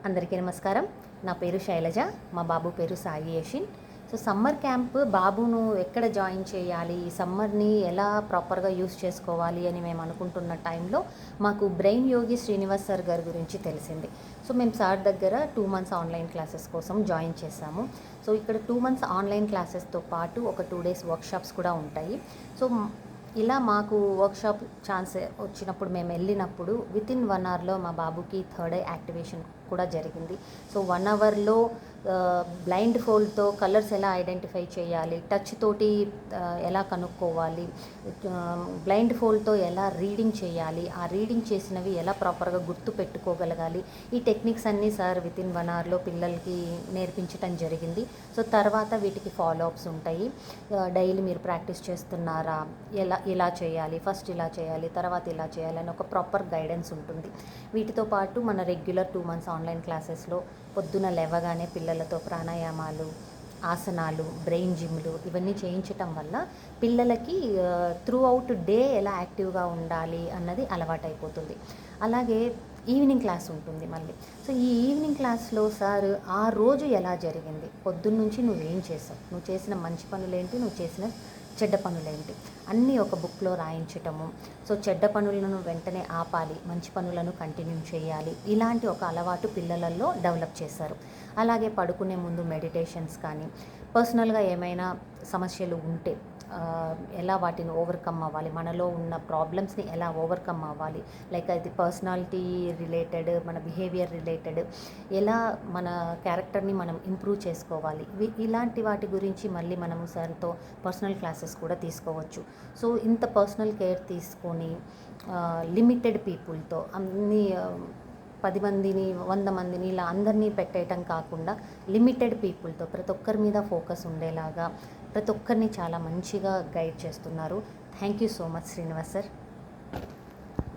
అందరికీ నమస్కారం. నా పేరు శైలజ. మా బాబు పేరు సాయి యషిన్. సో సమ్మర్ క్యాంప్ బాబును ఎక్కడ జాయిన్ చేయాలి, ఈ సమ్మర్ని ఎలా ప్రాపర్గా యూస్ చేసుకోవాలి అని మేము అనుకుంటున్న టైంలో మాకు బ్రెయిన్ యోగి శ్రీనివాస్ సార్ గారి గురించి తెలిసింది. సో మేము సార్ దగ్గర 2 మంత్స్ ఆన్లైన్ క్లాసెస్ కోసం జాయిన్ చేశాము. సో ఇక్కడ 2 మంత్స్ ఆన్లైన్ క్లాసెస్తో పాటు ఒక 2 డేస్ వర్క్షాప్స్ కూడా ఉంటాయి. సో ఇలా మాకు వర్క్షాప్ ఛాన్స్ వచ్చినప్పుడు మేము వెళ్ళినప్పుడు వితిన్ 1 అవర్లో మా బాబుకి థర్డ్ ఐ యాక్టివేషన్ కూడా జరిగింది. సో 1 అవర్లో బ్లైండ్ ఫోల్డ్తో కలర్స్ ఎలా ఐడెంటిఫై చేయాలి, టచ్ తోటి ఎలా కనుక్కోవాలి, బ్లైండ్ ఫోల్డ్తో ఎలా రీడింగ్ చేయాలి, ఆ రీడింగ్ చేసినవి ఎలా ప్రాపర్గా గుర్తు పెట్టుకోగలగాలి, ఈ టెక్నిక్స్ అన్నీ సార్ వితిన్ 1 అవర్లో పిల్లలకి నేర్పించడం జరిగింది. సో తర్వాత వీటికి ఫాలో అప్స్ ఉంటాయి. డైలీ మీరు ప్రాక్టీస్ చేస్తున్నారా, ఇలా చేయాలి, ఫస్ట్ ఇలా చేయాలి, తర్వాత ఇలా చేయాలి అని ఒక ప్రాపర్ గైడెన్స్ ఉంటుంది. వీటితో పాటు మన రెగ్యులర్ 2 మంత్స్ ఆన్లైన్ క్లాసెస్లో పొద్దున లేవగానే పిల్లలతో ప్రాణాయామాలు, ఆసనాలు, బ్రెయిన్ జిమ్లు ఇవన్నీ చేయించటం వల్ల పిల్లలకి త్రూ అవుట్ డే ఎలా యాక్టివ్గా ఉండాలి అన్నది అలవాటైపోతుంది. అలాగే ఈవినింగ్ క్లాస్ ఉంటుంది మళ్ళీ. సో ఈ ఈవినింగ్ క్లాస్లో సార్ ఆ రోజు ఎలా జరిగింది, పొద్దున్నుంచి నువ్వేం చేసావు, నువ్వు చేసిన మంచి పనులేంటి, నువ్వు చేసిన చెడ్డ పనులేంటి అన్నీ ఒక బుక్లో రాయించటము. సో చెడ్డ పనులను వెంటనే ఆపాలి, మంచి పనులను కంటిన్యూ చేయాలి, ఇలాంటి ఒక అలవాటు పిల్లలలో డెవలప్ చేశారు. అలాగే పడుకునే ముందు మెడిటేషన్స్ కానీ, పర్సనల్గా ఏమైనా సమస్యలు ఉంటే ఎలా వాటిని ఓవర్కమ్ అవ్వాలి, మనలో ఉన్న ప్రాబ్లమ్స్ని ఎలా ఓవర్కమ్ అవ్వాలి, లైక్ అది పర్సనాలిటీ రిలేటెడ్, మన బిహేవియర్ రిలేటెడ్, ఎలా మన క్యారెక్టర్ని మనం ఇంప్రూవ్ చేసుకోవాలి, ఇలాంటి వాటి గురించి మళ్ళీ మనము సార్తో పర్సనల్ క్లాసెస్ కూడా తీసుకోవచ్చు. సో ఇంత పర్సనల్ కేర్ తీసుకొని లిమిటెడ్ పీపుల్తో అన్ని 10 మందిని 100 మందిని ఇలా అందరినీ పెట్టేయటం కాకుండా లిమిటెడ్ పీపుల్తో ప్రతి ఒక్కరి మీద ఫోకస్ ఉండేలాగా ప్రతి ఒక్కరిని చాలా మంచిగా గైడ్ చేస్తున్నారు. Thank you so much Srinivas sir.